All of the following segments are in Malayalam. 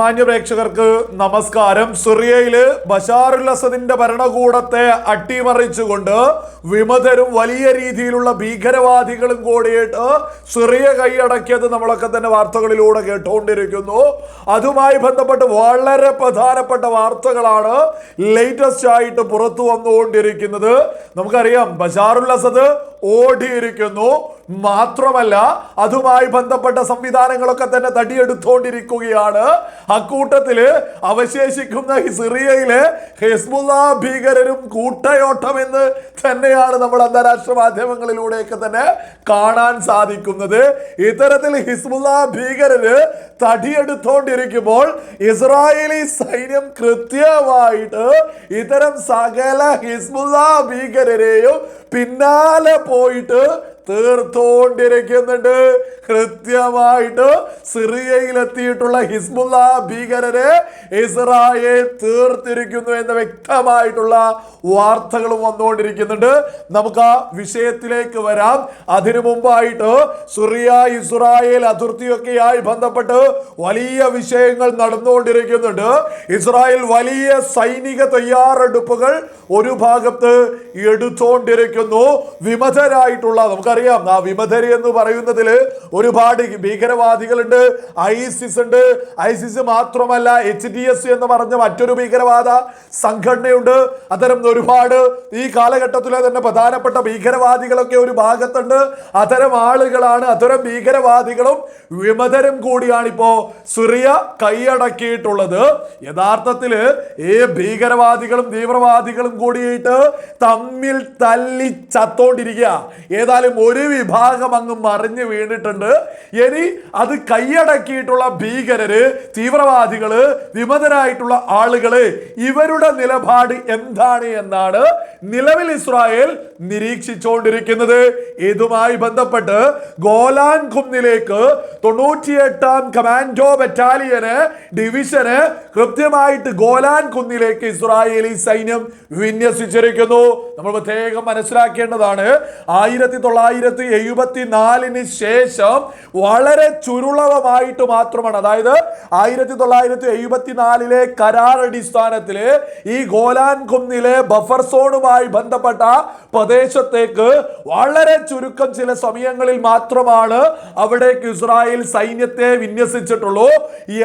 മാന്യ പ്രേക്ഷകർക്ക് നമസ്കാരം. സിറിയയില് ബശാറുൽ അസദിന്റെ ഭരണകൂടത്തെ അട്ടിമറിച്ചുകൊണ്ട് വിമതരും വലിയ രീതിയിലുള്ള ഭീകരവാദികളും കൂടിയിട്ട് സിറിയ കൈയടക്കിയത് നമ്മളൊക്കെ തന്നെ വാർത്തകളിലൂടെ കേട്ടുകൊണ്ടിരിക്കുന്നു. അതുമായി ബന്ധപ്പെട്ട് വളരെ പ്രധാനപ്പെട്ട വാർത്തകളാണ് ലേറ്റസ്റ്റ് ആയിട്ട് പുറത്തു വന്നുകൊണ്ടിരിക്കുന്നത്. നമുക്കറിയാം, ബശാറുൽ അസദ് ഓടിയിരിക്കുന്നു. മാത്രമല്ല, അതുമായി ബന്ധപ്പെട്ട സംവിധാനങ്ങളൊക്കെ തന്നെ തടിയെടുത്തുകൊണ്ടിരിക്കുകയാണ്. അക്കൂട്ടത്തില് അവശേഷിക്കുന്ന സിറിയയിലെ ഹിസ്ബുള്ള ഭീകരരും കൂട്ടയോട്ടം എന്ന് തന്നെയാണ് നമ്മൾ അന്താരാഷ്ട്ര മാധ്യമങ്ങളിലൂടെയൊക്കെ തന്നെ കാണാൻ സാധിക്കുന്നത്. ഇത്തരത്തിൽ ഹിസ്ബുള്ള ഭീകരര് തടിയെടുത്തോണ്ടിരിക്കുമ്പോൾ ഇസ്രായേലി സൈന്യം കൃത്യമായിട്ട് ഇത്തരം സകല ഹിസ്ബുള്ള ഭീകരരെയും പിന്നാലെ പോയിട്ട് തീർത്തോണ്ടിരിക്കുന്നുണ്ട്. കൃത്യമായിട്ട് സിറിയയിലെത്തിയിട്ടുള്ള ഹിസ്ബുള്ള ഭീകരരെ ഇസ്രായേൽ തീർത്തിരിക്കുന്നു എന്ന വ്യക്തമായിട്ടുള്ള വാർത്തകളും വന്നുകൊണ്ടിരിക്കുന്നുണ്ട്. നമുക്ക് ആ വിഷയത്തിലേക്ക് വരാം. അതിനു മുമ്പായിട്ട് സിറിയ ഇസ്രായേൽ അതിർത്തിയൊക്കെയായി ബന്ധപ്പെട്ട് വലിയ വിഷയങ്ങൾ നടന്നുകൊണ്ടിരിക്കുന്നുണ്ട്. ഇസ്രായേൽ വലിയ സൈനിക തയ്യാറെടുപ്പുകൾ ഒരു ഭാഗത്ത് എടുത്തുകൊണ്ടിരിക്കുന്നു. വിമതരായിട്ടുള്ള, നമുക്കറിയാം, ആ വിമതര് എന്ന് പറയുന്നതിൽ ഒരുപാട് ഭീകരവാദികളുണ്ട്. ഐസിസ് ഉണ്ട്. ഐസിസ് മാത്രമല്ല, HDS എന്ന് പറഞ്ഞ മറ്റൊരു ഭീകരവാദ സംഘടനയുണ്ട്. അത്തരം ഒരുപാട് ഈ കാലഘട്ടത്തിലെ തന്നെ പ്രധാനപ്പെട്ട ഭീകരവാദികളൊക്കെ ഒരു ഭാഗത്തുണ്ട്. അത്തരം ആളുകളാണ്, അത്തരം ഭീകരവാദികളും വിമതരും കൂടിയാണ് ഇപ്പോ സിറിയ കൈയടക്കിയിട്ടുള്ളത്. യഥാർത്ഥത്തില് ഈ ഭീകരവാദികളും തീവ്രവാദികളും കൂടിയിട്ട് തമ്മിൽ തല്ലി ചത്തോണ്ടിരിക്കുക. ഏതായാലും ഒരു വിഭാഗം അങ്ങ് മറിഞ്ഞു വീണിട്ടുണ്ട്. ഇനി അത് കൈയടക്കിയിട്ടുള്ള ഭീകരര്, തീവ്രവാദികള്, വിമതരായിട്ടുള്ള ആളുകള്, ഇവരുടെ നിലപാട് എന്താണ് എന്നാണ് നിലവിൽ ഇസ്രായേൽ നിരീക്ഷിച്ചുകൊണ്ടിരിക്കുന്നത്. ഇതുമായി ബന്ധപ്പെട്ട് ഗോലാൻ കുന്നിലേക്ക് 98ാം കമാൻഡോ ബറ്റാലിയന് ഡിവിഷന് കൃത്യമായിട്ട് ഗോലാൻ കുന്നിലേക്ക് ഇസ്രായേലി സൈന്യം വിന്യസിച്ചിരിക്കുന്നു. നമ്മൾ പ്രത്യേകം മനസ്സിലാക്കേണ്ടതാണ്, 1974 ശേഷം വളരെ ചുരുളവമായിട്ട് മാത്രമാണ്, അതായത് 1974 കരാർ അടിസ്ഥാനത്തില് ഈ ഗോലാൻ കുന്നിലെ ബഫർ സോണുമായി ബന്ധപ്പെട്ട പ്രദേശത്തേക്ക് വളരെ ചുരുക്കം ചില സമയങ്ങളിൽ മാത്രമാണ് അവിടേക്ക് ഇസ്രായേൽ സൈന്യത്തെ വിന്യസിച്ചിട്ടുള്ളൂ.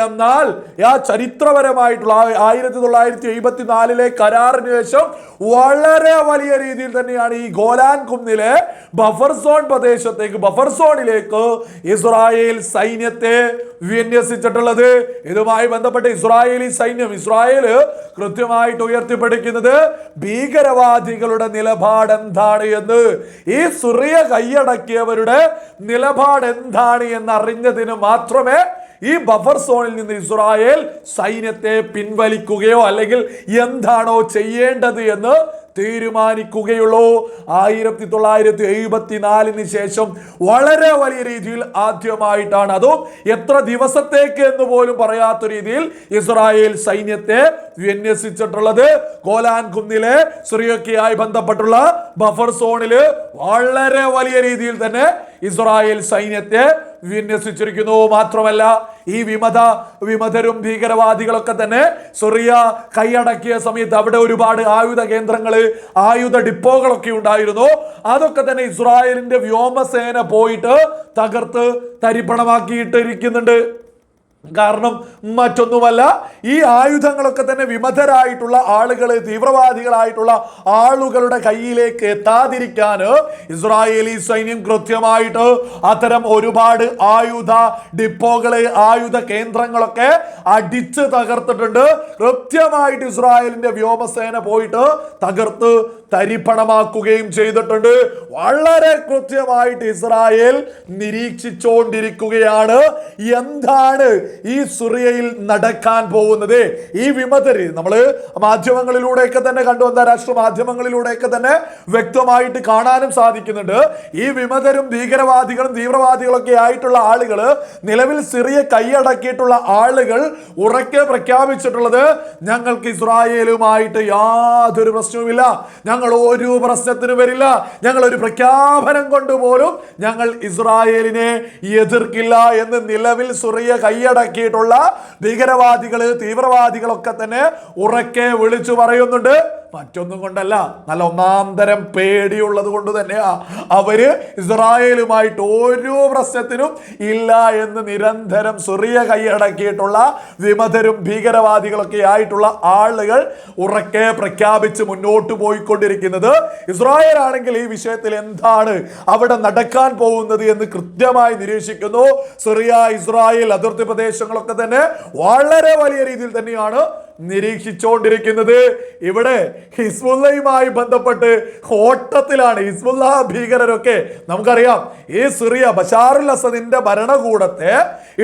എന്നാൽ ആ ചരിത്രപരമായിട്ടുള്ള 1974 കരാറിന് ശേഷം വളരെ വലിയ രീതിയിൽ തന്നെയാണ് ഈ ഗോലാൻ കുന്നിലെ ബഫർ സോൺ പ്രദേശത്തേക്ക്, ബഫർ സോണിലേക്ക് ഇസ്രായേൽ സൈന്യത്തെ വിന്യസിച്ചിട്ടുള്ളത്. ഇതുമായി ബന്ധപ്പെട്ട് ഇസ്രായേലി സൈന്യം, ഇസ്രായേൽ കൃത്യമായിട്ട് ഉയർത്തിപ്പിടിക്കുന്നത് ഭീകരവാദികളുടെ നിലപാട് എന്താണ് എന്ന്, ഈ സിറിയ കൈയടക്കിയവരുടെ നിലപാട് എന്താണ് എന്നറിഞ്ഞതിന് മാത്രമേ ഈ ബഫർ സോണിൽ നിന്ന് ഇസ്രായേൽ സൈന്യത്തെ പിൻവലിക്കുകയോ അല്ലെങ്കിൽ എന്താണോ ചെയ്യേണ്ടത് എന്ന് തീരുമാനിക്കുകയുള്ളൂ. 1974 ശേഷം വളരെ വലിയ രീതിയിൽ ആദ്യമായിട്ടാണ്, അതും എത്ര ദിവസത്തേക്ക് എന്ന് പോലും പറയാത്ത രീതിയിൽ ഇസ്രായേൽ സൈന്യത്തെ വിന്യസിച്ചിട്ടുള്ളത്. ഗോലാൻ കുന്നിലെ സിറിയയുമായി ബന്ധപ്പെട്ടുള്ള ബഫർ സോണില് വളരെ വലിയ രീതിയിൽ തന്നെ ഇസ്രായേൽ സൈന്യത്തെ വിന്യസിച്ചിരിക്കുന്നു. മാത്രമല്ല, ഈ വിമതരും ഭീകരവാദികളൊക്കെ തന്നെ സിറിയ കൈയടക്കിയ സമയത്ത് അവിടെ ഒരുപാട് ആയുധ കേന്ദ്രങ്ങള്, ആയുധ ഡിപ്പോകളൊക്കെ ഉണ്ടായിരുന്നു. അതൊക്കെ തന്നെ ഇസ്രായേലിന്റെ വ്യോമസേന പോയിട്ട് തകർത്ത് തരിപ്പണമാക്കിയിട്ടിരിക്കുന്നുണ്ട്. കാരണം മറ്റൊന്നുമല്ല, ഈ ആയുധങ്ങളൊക്കെ തന്നെ വിമതരായിട്ടുള്ള ആളുകള്, തീവ്രവാദികളായിട്ടുള്ള ആളുകളുടെ കയ്യിലേക്ക് എത്താതിരിക്കാൻ ഇസ്രായേലി സൈന്യം കൃത്യമായിട്ട് അത്തരം ഒരുപാട് ആയുധ ഡിപ്പോകള്, ആയുധ കേന്ദ്രങ്ങളൊക്കെ അടിച്ച് തകർത്തിട്ടുണ്ട്. കൃത്യമായിട്ട് ഇസ്രായേലിന്റെ വ്യോമസേന പോയിട്ട് തകർത്ത് തരിപ്പണമാക്കുകയും ചെയ്തിട്ടുണ്ട്. വളരെ കൃത്യമായിട്ട് ഇസ്രായേൽ നിരീക്ഷിച്ചുകൊണ്ടിരിക്കുകയാണ് എന്താണ് ഈ സിറിയയിൽ നടക്കാൻ പോകുന്നത്. ഈ വിമതര് നമ്മള് മാധ്യമങ്ങളിലൂടെയൊക്കെ തന്നെ കണ്ടു, അന്താരാഷ്ട്ര മാധ്യമങ്ങളിലൂടെയൊക്കെ തന്നെ വ്യക്തമായിട്ട് കാണാനും സാധിക്കുന്നുണ്ട്. ഈ വിമതരും ഭീകരവാദികളും തീവ്രവാദികളൊക്കെ ആയിട്ടുള്ള ആളുകള്, നിലവിൽ സിറിയ കൈയടക്കിയിട്ടുള്ള ആളുകൾ ഉറക്കെ പ്രഖ്യാപിച്ചിട്ടുള്ളത്, ഞങ്ങൾക്ക് ഇസ്രായേലുമായിട്ട് യാതൊരു പ്രശ്നവുമില്ല, ഞങ്ങൾ ഒരു പ്രശ്നത്തിനും വരില്ല, ഞങ്ങൾ ഒരു പ്രഖ്യാപനം കൊണ്ടുപോലും ഞങ്ങൾ ഇസ്രായേലിനെ എതിർക്കില്ല എന്ന് നിലവിൽ സിറിയ കൈയടക്കി കൈയടക്കിയിട്ടുള്ള ഭീകരവാദികള് തീവ്രവാദികളൊക്കെ തന്നെ ഉറക്കെ വിളിച്ചു പറയുന്നുണ്ട്. മറ്റൊന്നും കൊണ്ടല്ല, നല്ല ഒന്നാം തരം പേടിയുള്ളത് കൊണ്ട് തന്നെയാ അവര് ഇസ്രായേലുമായിട്ട് ഓരോ പ്രശ്നത്തിനും ഇല്ല എന്ന് നിരന്തരം സിറിയ കൈയടക്കിയിട്ടുള്ള വിമതരും ഭീകരവാദികളൊക്കെ ആയിട്ടുള്ള ആളുകൾ ഉറക്കെ പ്രഖ്യാപിച്ച് മുന്നോട്ട് പോയിക്കൊണ്ടിരിക്കുന്നത്. ഇസ്രായേൽ ആണെങ്കിൽ ഈ വിഷയത്തിൽ എന്താണ് അവിടെ നടക്കാൻ പോകുന്നത് എന്ന് കൃത്യമായി നിരീക്ഷിക്കുന്നു. സിറിയ ഇസ്രായേൽ അതിർത്തി പ്രദേശങ്ങളൊക്കെ തന്നെ വളരെ വലിയ രീതിയിൽ തന്നെയാണ് നിരീക്ഷിച്ചുകൊണ്ടിരിക്കുന്നത്. ഇവിടെ ഹിസ്ബുള്ളയുമായി ബന്ധപ്പെട്ട് ഓട്ടത്തിലാണ് ഹിസ്ബുള്ള ഭീകരരൊക്കെ. നമുക്കറിയാം, ഈ സിറിയ ബശാറുൽ അസദിന്റെ ഭരണകൂടത്തെ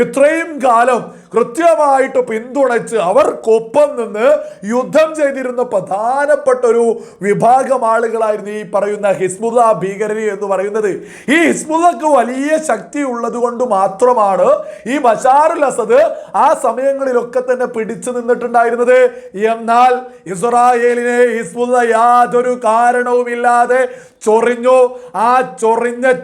ഇത്രയും കാലം കൃത്യമായിട്ട് പിന്തുണച്ച് അവർക്കൊപ്പം നിന്ന് യുദ്ധം ചെയ്തിരുന്ന പ്രധാനപ്പെട്ട ഒരു വിഭാഗം ആളുകളായിരുന്നു ഈ പറയുന്ന ഹിസ്ബുള്ള ഭീകരര് എന്ന് പറയുന്നത്. ഈ ഹിസ്ബുള്ളക്ക് വലിയ ശക്തി ഉള്ളത് കൊണ്ട് മാത്രമാണ് ഈ ബശാറുൽ അസദ് ആ സമയങ്ങളിലൊക്കെ തന്നെ പിടിച്ചു നിന്നിട്ടുണ്ടായിരുന്നത്. എന്നാൽ ഇസ്രായേലിനെ ഹിസ്ബുള്ള യാതൊരു കാരണവുമില്ലാതെ ചൊറിഞ്ഞു. ആ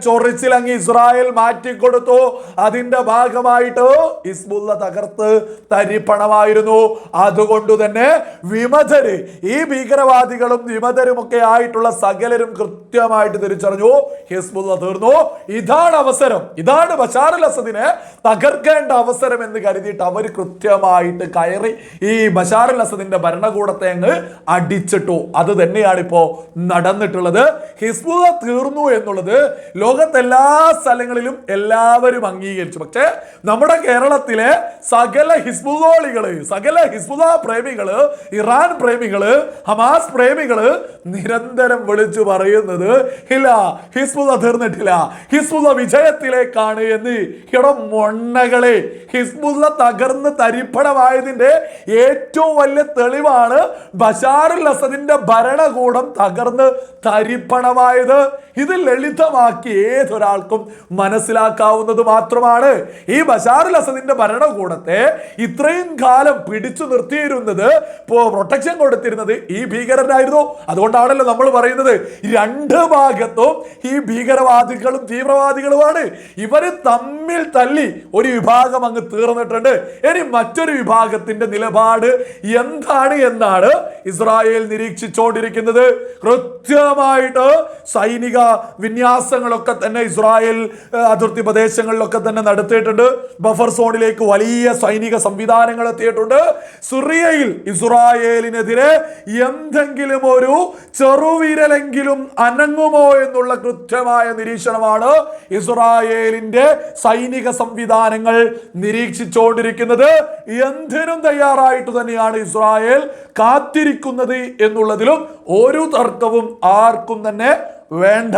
ചൊറിച്ചിൽ അങ്ങ് ഇസ്രായേൽ മാറ്റിക്കൊടുത്തു. അതിന്റെ ഭാഗമായിട്ട് ഹിസ്ബുള്ള തകർത്ത് തരിപ്പണമായിരുന്നു. അതുകൊണ്ട് തന്നെ വിമതര്, ഈ ഭീകരവാദികളും വിമതരും ഒക്കെ ആയിട്ടുള്ള സകലരും കൃത്യമായിട്ട് തിരിച്ചറിഞ്ഞു, ഹിസ്ബുള്ള തീർന്നു. ഇതാണ് അവസരം, ഇതാണ് ബശാറുൽ അസദിനെ തകർക്കേണ്ട അവസരം എന്ന് കരുതിയിട്ട് അവർ കൃത്യമായിട്ട് കയറി ഈ ബശാറുൽ അസദിന്റെ ഭരണകൂടത്തെ അങ്ങ് അടിച്ചിട്ടു. അത് തന്നെയാണ് ഇപ്പോ നടന്നിട്ടുള്ളത്. ഹിസ്ബുള്ള തീർന്നു എന്നുള്ളത് ലോകത്തെല്ലാ സ്ഥലങ്ങളിലും എല്ലാവരും അംഗീകരിച്ചു. പക്ഷേ നമ്മുടെ കേരളത്തിലെ സകല ഹിസ്ബുള്ളോളികള്, സകല ഹിസ്ബുള്ള പ്രേമികള്, ഇറാൻ പ്രേമികള്, ഹമാസ് പ്രേമികള് നിരന്തരം വിളിച്ചു പറയുന്നത് ഇല്ല, ഹിസ്ബുള്ള തീർന്നിട്ടില്ല, ഹിസ്ബുള്ള വിജയത്തിലേക്കാണ് എന്ന്. മൊണ്ണകളെ, ഹിസ്ബുള്ള തകർന്ന് തരിപ്പണമായതിന്റെ ഏറ്റവും വലിയ തെളിവാണ് ബശാറുൽ അസദിന്റെ ഭരണകൂടം തകർന്ന് തരിപ്പണമായത്. ഇത് ലളിതമാക്കി ഏതൊരാൾക്കും മനസ്സിലാക്കാവുന്നത് മാത്രമാണ്. ഈ ബശാറുൽ അസദിന്റെ ഭരണകൂടത്തെ ഇത്രയും കാലം പിടിച്ചു നിർത്തിയിരുന്നത്, പ്രൊട്ടക്ഷൻ കൊടുത്തിരുന്നത് ഈ ഭീകരരായിരുന്നു. അതുകൊണ്ടാണല്ലോ നമ്മൾ പറയുന്നത് രണ്ട് ഭാഗത്തും ഈ ഭീകരവാദികളും തീവ്രവാദികളുമാണ്. ഇവര് തമ്മിൽ തല്ലി ഒരു വിഭാഗം അങ്ങ് തീർന്നിട്ടുണ്ട്. ഇനി മറ്റൊരു വിഭാഗത്തിന്റെ നിലപാട് എന്താണ് എന്നാണ് ഇസ്രായേൽ നിരീക്ഷിച്ചുകൊണ്ടിരിക്കുന്നത്. കൃത്യമായിട്ട് സൈനിക വിന്യാസങ്ങളൊക്കെ തന്നെ ഇസ്രായേൽ അതിർത്തി പ്രദേശങ്ങളിലൊക്കെ തന്നെ നടത്തിയിട്ടുണ്ട്. ബഫർ സോണിലേക്ക് വലിയ സൈനിക സംവിധാനങ്ങൾ എത്തിയിട്ടുണ്ട്. സിറിയയിൽ ഇസ്രായേലിനെതിരെ എന്തെങ്കിലും ഒരു ചെറുവിരലെങ്കിലും അനങ്ങുമോ എന്നുള്ള കൃത്യമായ നിരീക്ഷണമാണ് ഇസ്രായേലിന്റെ സൈനിക സംവിധാനങ്ങൾ നിരീക്ഷിച്ചുകൊണ്ടിരിക്കുന്നത്. എന്തിനും തയ്യാറായിട്ട് തന്നെയാണ് ഇസ്രായേൽ കാത്തിരിക്കുന്നത് എന്നുള്ളതിലും ഒരു തർക്കവും ആർക്കും തന്നെ വേണ്ട.